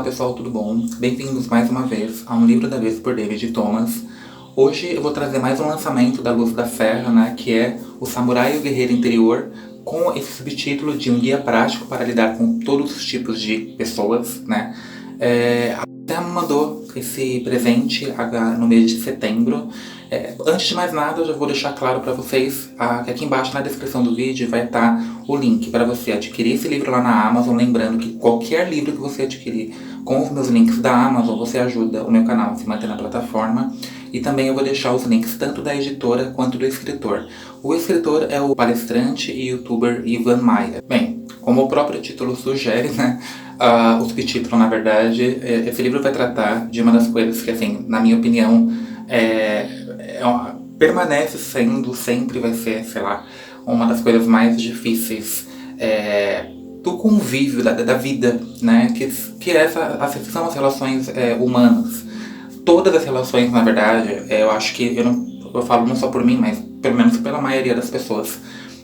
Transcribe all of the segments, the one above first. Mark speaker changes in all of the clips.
Speaker 1: Olá pessoal, tudo bom? Bem-vindos mais uma vez a Um Livro da Vez por David Thomas. Hoje eu vou trazer mais um lançamento da Luz da Serra, né, que é O Samurai e o Guerreiro Interior, com esse subtítulo de um guia prático para lidar com todos os tipos de pessoas, né. A Terra me mandou esse presente no mês de setembro. Antes de mais nada, eu já vou deixar claro para vocês que aqui embaixo na descrição do vídeo vai estar o link para você adquirir esse livro lá na Amazon. Lembrando que qualquer livro que você adquirir com os meus links da Amazon, você ajuda o meu canal a se manter na plataforma. E também eu vou deixar os links tanto da editora quanto do escritor. O escritor é o palestrante e youtuber Ivan Maia. Bem, como o próprio título sugere, né? O subtítulo, na verdade, esse livro vai tratar de uma das coisas que, assim, na minha opinião, permanece sendo, sempre vai ser, sei lá, uma das coisas mais difíceis do convívio, da vida, né? Que são as relações humanas. Todas as relações, na verdade, eu acho que, eu falo não só por mim, mas pelo menos pela maioria das pessoas,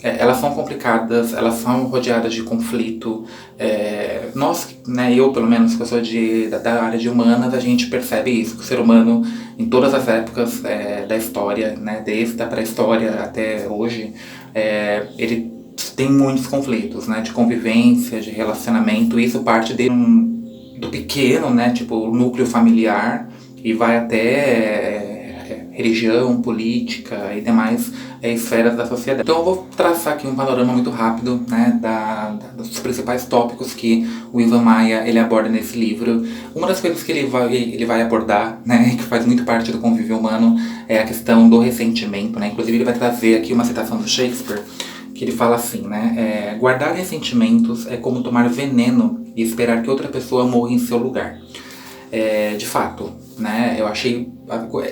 Speaker 1: elas são complicadas, elas são rodeadas de conflito. Nós, né, eu pelo menos, que eu sou da área de humanas, a gente percebe isso, que o ser humano, em todas as épocas da história, né, desde a pré-história até hoje, ele tem muitos conflitos, né, de convivência, de relacionamento. Isso parte do pequeno, né, tipo o núcleo familiar, e vai até religião, política e demais esferas da sociedade. Então eu vou traçar aqui um panorama muito rápido, né, dos principais tópicos que o Ivan Maia ele aborda nesse livro. Uma das coisas que ele vai abordar, né, que faz muito parte do convívio humano, é a questão do ressentimento, né. Inclusive ele vai trazer aqui uma citação do Shakespeare, que ele fala assim, né, guardar ressentimentos é como tomar veneno e esperar que outra pessoa morra em seu lugar. De fato, né, eu achei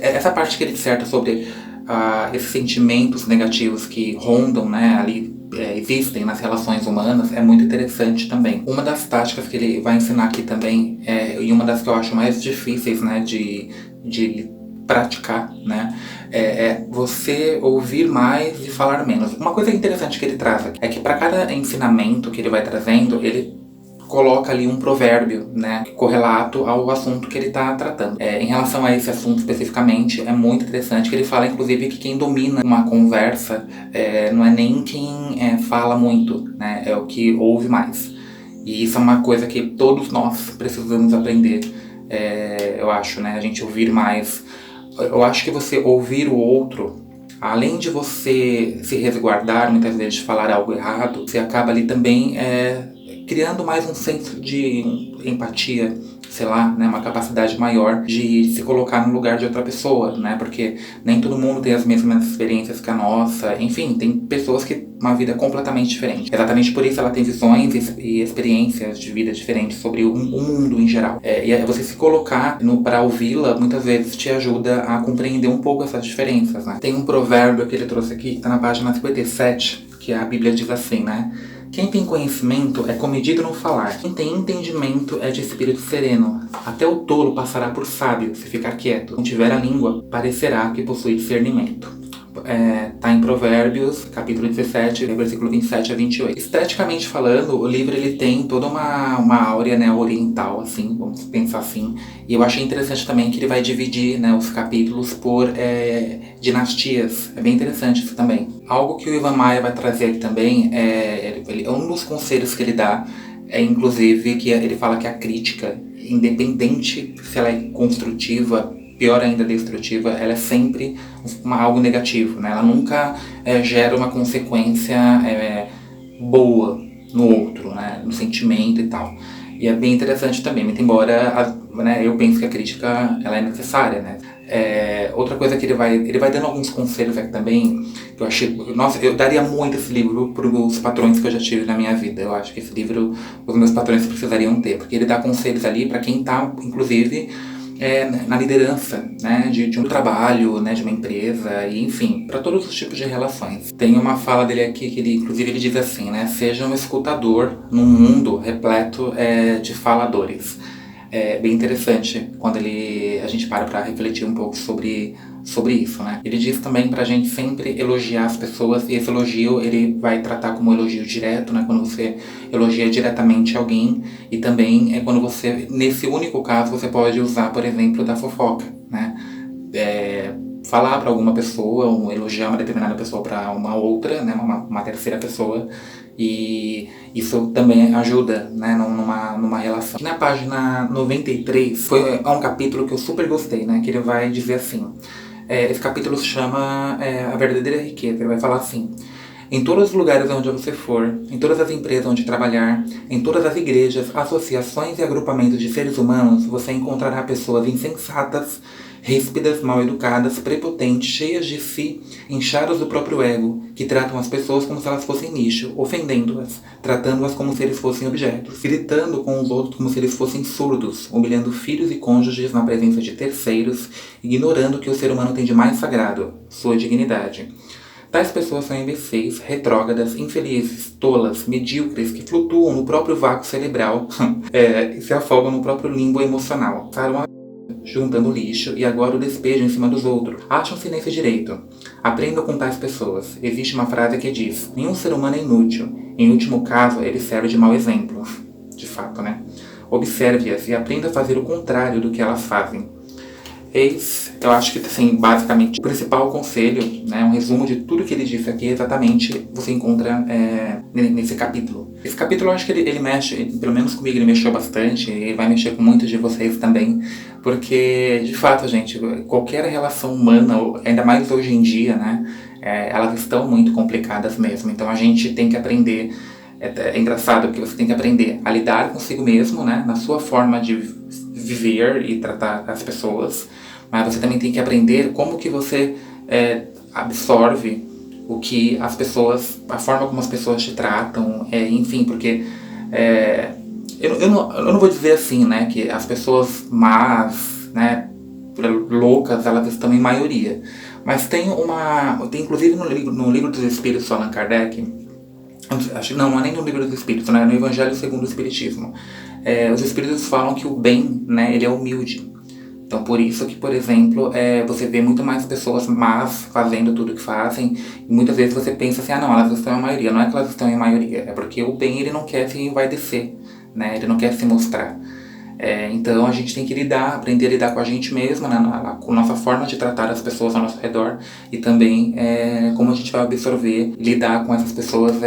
Speaker 1: essa parte que ele disserta sobre esses sentimentos negativos que rondam, né, ali, existem nas relações humanas, é muito interessante também. Uma das táticas que ele vai ensinar aqui também, e uma das que eu acho mais difíceis, né, de praticar, né, é você ouvir mais e falar menos. Uma coisa interessante que ele traz aqui é que para cada ensinamento que ele vai trazendo, ele coloca ali um provérbio, né, correlato ao assunto que ele está tratando. Em relação a esse assunto especificamente, é muito interessante que ele fala, inclusive, que quem domina uma conversa não é nem quem fala muito, né, é o que ouve mais. E isso é uma coisa que todos nós precisamos aprender, eu acho, né, a gente ouvir mais. Eu acho que você ouvir o outro, além de você se resguardar, muitas vezes, de falar algo errado, você acaba ali também criando mais um senso de empatia, sei lá, né, uma capacidade maior de se colocar no lugar de outra pessoa, né, porque nem todo mundo tem as mesmas experiências que a nossa. Enfim, tem pessoas que têm uma vida completamente diferente. Exatamente por isso ela tem visões e experiências de vida diferentes sobre o mundo em geral. E você se colocar para ouvi-la, muitas vezes te ajuda a compreender um pouco essas diferenças, né. Tem um provérbio que ele trouxe aqui, que está na página 57, que a Bíblia diz assim, né: quem tem conhecimento é comedido no falar. Quem tem entendimento é de espírito sereno. Até o tolo passará por sábio se ficar quieto. Quem tiver a língua, parecerá que possui discernimento. Tá em Provérbios, capítulo 17, versículo 27 a 28. Esteticamente falando, o livro ele tem toda uma áurea, né, oriental, assim, vamos pensar assim. E eu achei interessante também que ele vai dividir, né, os capítulos por dinastias. É bem interessante isso também. Algo que o Ivan Maia vai trazer aqui também, um dos conselhos que ele dá, inclusive, que ele fala que a crítica, independente se ela é construtiva, pior ainda destrutiva, ela é sempre algo negativo, né? Ela nunca gera uma consequência boa no outro, né? No sentimento e tal. E é bem interessante também, muito embora né, eu penso que a crítica ela é necessária, né? Outra coisa que ele vai dando alguns conselhos aqui também, que eu achei, nossa, eu daria muito esse livro para os patrões que eu já tive na minha vida. Eu acho que esse livro os meus patrões precisariam ter, porque ele dá conselhos ali para quem tá, inclusive, na liderança, né, de um trabalho, né, de uma empresa, e enfim, para todos os tipos de relações. Tem uma fala dele aqui que ele diz assim, né: seja um escutador num mundo repleto de faladores. É bem interessante quando a gente para refletir um pouco sobre sobre isso, né? Ele diz também pra gente sempre elogiar as pessoas, e esse elogio ele vai tratar como elogio direto, né? Quando você elogia diretamente alguém, e também é quando você, nesse único caso, você pode usar, por exemplo, da fofoca, né? Falar para alguma pessoa, ou elogiar uma determinada pessoa para uma outra, né? Uma terceira pessoa, e isso também ajuda, né, numa relação. Aqui na página 93 é um capítulo que eu super gostei, né, que ele vai dizer assim, esse capítulo se chama A Verdadeira Riqueza. Ele vai falar assim: em todos os lugares onde você for, em todas as empresas onde trabalhar, em todas as igrejas, associações e agrupamentos de seres humanos, você encontrará pessoas insensatas, ríspidas, mal-educadas, prepotentes, cheias de si, inchadas do próprio ego, que tratam as pessoas como se elas fossem lixo, ofendendo-as, tratando-as como se eles fossem objetos, gritando com os outros como se eles fossem surdos, humilhando filhos e cônjuges na presença de terceiros, ignorando o que o ser humano tem de mais sagrado, sua dignidade. Tais pessoas são imbecis, retrógradas, infelizes, tolas, medíocres, que flutuam no próprio vácuo cerebral e se afogam no próprio limbo emocional. Param juntando lixo e agora o despejam em cima dos outros. Acham-se nesse direito. Aprendam com tais pessoas. Existe uma frase que diz: nenhum ser humano é inútil. Em último caso, ele serve de mau exemplo. De fato, né? Observe-as e aprenda a fazer o contrário do que elas fazem. Eu acho que, assim, basicamente, o principal conselho, né, um resumo de tudo que ele disse aqui, exatamente, você encontra nesse capítulo. Esse capítulo, eu acho que ele mexe, pelo menos comigo, ele mexeu bastante, e vai mexer com muitos de vocês também, porque, de fato, gente, qualquer relação humana, ainda mais hoje em dia, né, elas estão muito complicadas mesmo, então a gente tem que aprender. É engraçado porque você tem que aprender a lidar consigo mesmo, né, na sua forma de viver e tratar as pessoas, mas você também tem que aprender como que você absorve o que as pessoas, a forma como as pessoas te tratam, enfim, porque eu não vou dizer assim, né, que as pessoas más, né, loucas, elas estão em maioria, mas tem inclusive no livro dos Espíritos de Allan Kardec, não é nem no livro dos Espíritos, né? No Evangelho segundo o Espiritismo. Os Espíritos falam que o bem, né, ele é humilde. Então, por isso que, por exemplo, você vê muito mais pessoas más fazendo tudo que fazem. E muitas vezes você pensa assim, não, elas estão em maioria. Não é que elas estão em maioria, é porque o bem, ele não quer se envaidecer, né? Ele não quer se mostrar. Então a gente tem que aprender a lidar com a gente mesmo, né, com a nossa forma de tratar as pessoas ao nosso redor, e também como a gente vai absorver e lidar com essas pessoas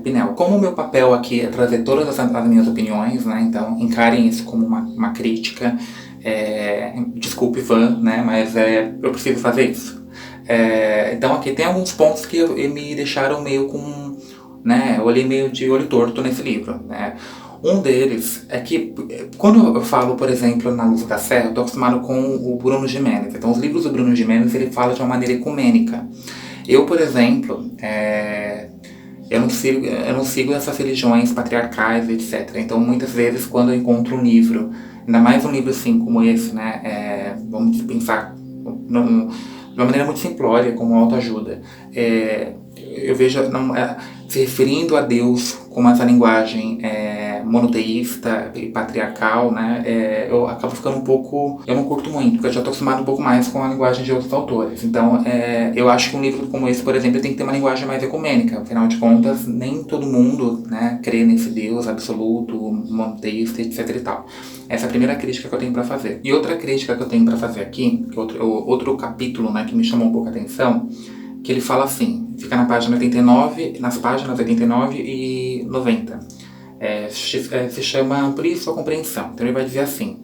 Speaker 1: Pinel. Como o meu papel aqui é trazer todas as minhas opiniões, né, então encarem isso como uma crítica, desculpe Van, né, mas eu preciso fazer isso. Então aqui tem alguns pontos que me deixaram meio com, né, eu olhei meio de olho torto nesse livro, né. Um deles é que, quando eu falo, por exemplo, na Luz da Serra, eu estou acostumado com o Bruno Gimenez. Então, os livros do Bruno Gimenez, ele fala de uma maneira ecumênica. Eu, por exemplo, eu não sigo essas religiões patriarcais, etc. Então, muitas vezes, quando eu encontro um livro, ainda mais um livro assim como esse, né, vamos pensar de uma maneira muito simplória, como autoajuda, eu vejo se referindo a Deus com essa linguagem monoteísta e patriarcal, né, eu acabo ficando um pouco... Eu não curto muito, porque eu já estou acostumado um pouco mais com a linguagem de outros autores. Então, eu acho que um livro como esse, por exemplo, tem que ter uma linguagem mais ecumênica. Afinal de contas, nem todo mundo, né, crê nesse Deus absoluto, monoteísta, etc e tal. Essa é a primeira crítica que eu tenho para fazer. E outra crítica que eu tenho para fazer aqui, que outro capítulo, né, que me chamou um pouco a atenção, que ele fala assim, fica na página 89, nas páginas 89 e 90. Se chama Amplie Sua Compreensão. Então ele vai dizer assim: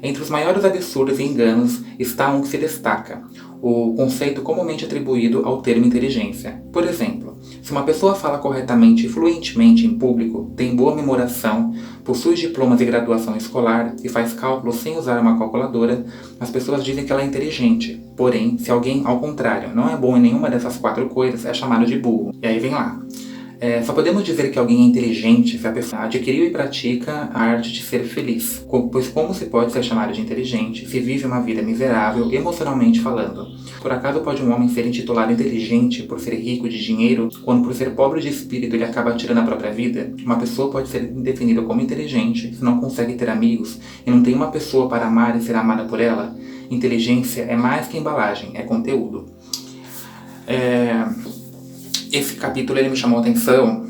Speaker 1: entre os maiores absurdos e enganos está um que se destaca, o conceito comumente atribuído ao termo inteligência. Por exemplo, se uma pessoa fala corretamente e fluentemente em público, tem boa memoração, possui diplomas de graduação escolar e faz cálculos sem usar uma calculadora, as pessoas dizem que ela é inteligente. Porém, se alguém, ao contrário, não é bom em nenhuma dessas 4 coisas, é chamado de burro. E aí vem lá. Só podemos dizer que alguém é inteligente se a pessoa adquiriu e pratica a arte de ser feliz. Pois como se pode ser chamado de inteligente se vive uma vida miserável, emocionalmente falando? Por acaso pode um homem ser intitulado inteligente por ser rico de dinheiro, quando por ser pobre de espírito ele acaba tirando a própria vida? Uma pessoa pode ser definida como inteligente se não consegue ter amigos e não tem uma pessoa para amar e ser amada por ela? inteligência é mais que embalagem, é conteúdo. Esse capítulo ele me chamou a atenção.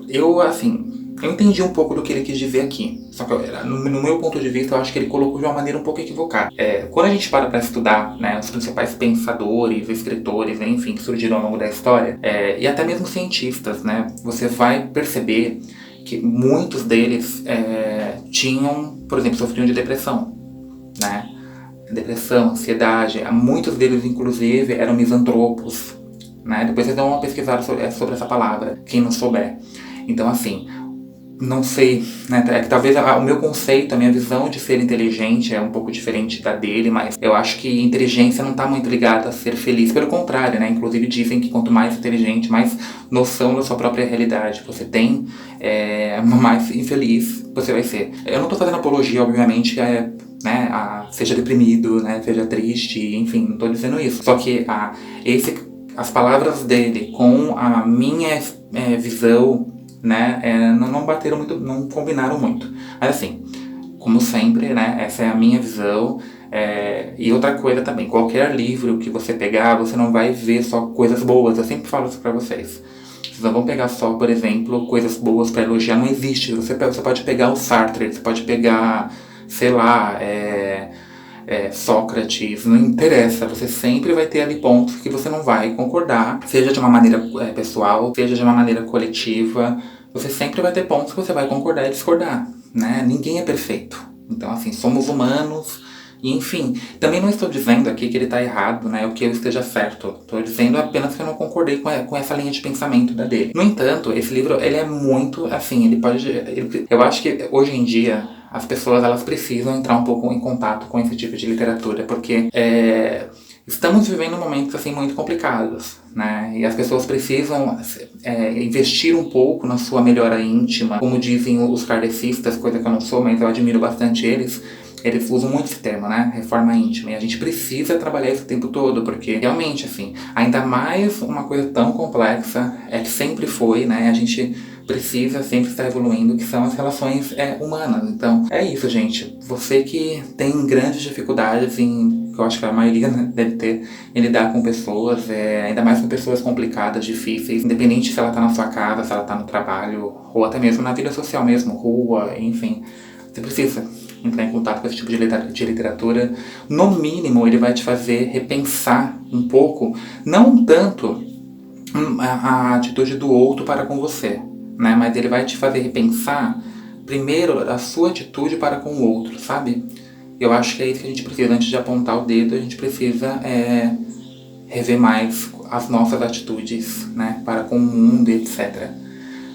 Speaker 1: Eu entendi um pouco do que ele quis dizer aqui. Só que no meu ponto de vista, eu acho que ele colocou de uma maneira um pouco equivocada. Quando a gente para estudar, né, os principais pensadores, escritores, enfim, que surgiram ao longo da história, e até mesmo cientistas, né, você vai perceber que muitos deles tinham, por exemplo, sofriam de depressão, né? Depressão, ansiedade. Muitos deles, inclusive, eram misantropos, né? Depois vocês dão uma pesquisada sobre essa palavra, quem não souber. Então, assim, não sei, né? Talvez o meu conceito, a minha visão de ser inteligente é um pouco diferente da dele, mas eu acho que inteligência não está muito ligada a ser feliz. Pelo contrário, né? Inclusive dizem que quanto mais inteligente, mais noção da sua própria realidade você tem, mais infeliz você vai ser. Eu não estou fazendo apologia, obviamente, seja deprimido, né? Seja triste, enfim, não estou dizendo isso. Só que as palavras dele com a minha visão, né, não bateram muito, não combinaram muito. Mas assim, como sempre, né, essa é a minha visão. E outra coisa também, qualquer livro que você pegar, você não vai ver só coisas boas. Eu sempre falo isso pra vocês. Vocês não vão pegar só, por exemplo, coisas boas pra elogiar. Não existe. Você pode pegar o Sartre, você pode pegar, sei lá, Sócrates, não interessa, você sempre vai ter ali pontos que você não vai concordar, seja de uma maneira pessoal, seja de uma maneira coletiva, você sempre vai ter pontos que você vai concordar e discordar, né? Ninguém é perfeito, então assim, somos humanos, e enfim, também não estou dizendo aqui que ele está errado, né, ou que eu esteja certo, estou dizendo apenas que eu não concordei com essa linha de pensamento dele. No entanto, esse livro, ele é muito, assim, eu acho que hoje em dia as pessoas, elas precisam entrar um pouco em contato com esse tipo de literatura, porque estamos vivendo momentos assim muito complicados, né? E as pessoas precisam investir um pouco na sua melhora íntima, como dizem os kardecistas, coisa que eu não sou, mas eu admiro bastante eles. Eles usam muito esse termo, né? Reforma íntima. E a gente precisa trabalhar isso o tempo todo, porque realmente, assim, ainda mais uma coisa tão complexa, que sempre foi, né? A gente precisa sempre estar evoluindo, que são as relações humanas. Então, é isso, gente. Você que tem grandes dificuldades que eu acho que a maioria, né, deve ter, em lidar com pessoas, ainda mais com pessoas complicadas, difíceis, independente se ela tá na sua casa, se ela tá no trabalho, ou até mesmo na vida social mesmo, rua, enfim. Você precisa entrar em contato com esse tipo de literatura. No mínimo, ele vai te fazer repensar um pouco, não tanto a atitude do outro para com você, né? Mas ele vai te fazer repensar, primeiro, a sua atitude para com o outro, sabe? Eu acho que é isso que a gente precisa. Antes de apontar o dedo, a gente precisa rever mais as nossas atitudes, né? Para com o mundo, etc.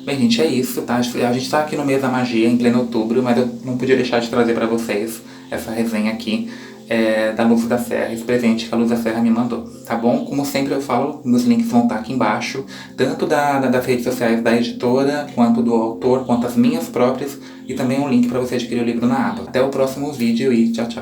Speaker 1: Bem, gente, é isso, tá? A gente tá aqui no mês da magia, em pleno outubro, mas eu não podia deixar de trazer pra vocês essa resenha aqui da Luz da Serra, esse presente que a Luz da Serra me mandou, tá bom? Como sempre eu falo, meus links vão estar aqui embaixo, tanto das redes sociais da editora, quanto do autor, quanto as minhas próprias, e também um link pra você adquirir o livro na aba. Até o próximo vídeo e tchau, tchau!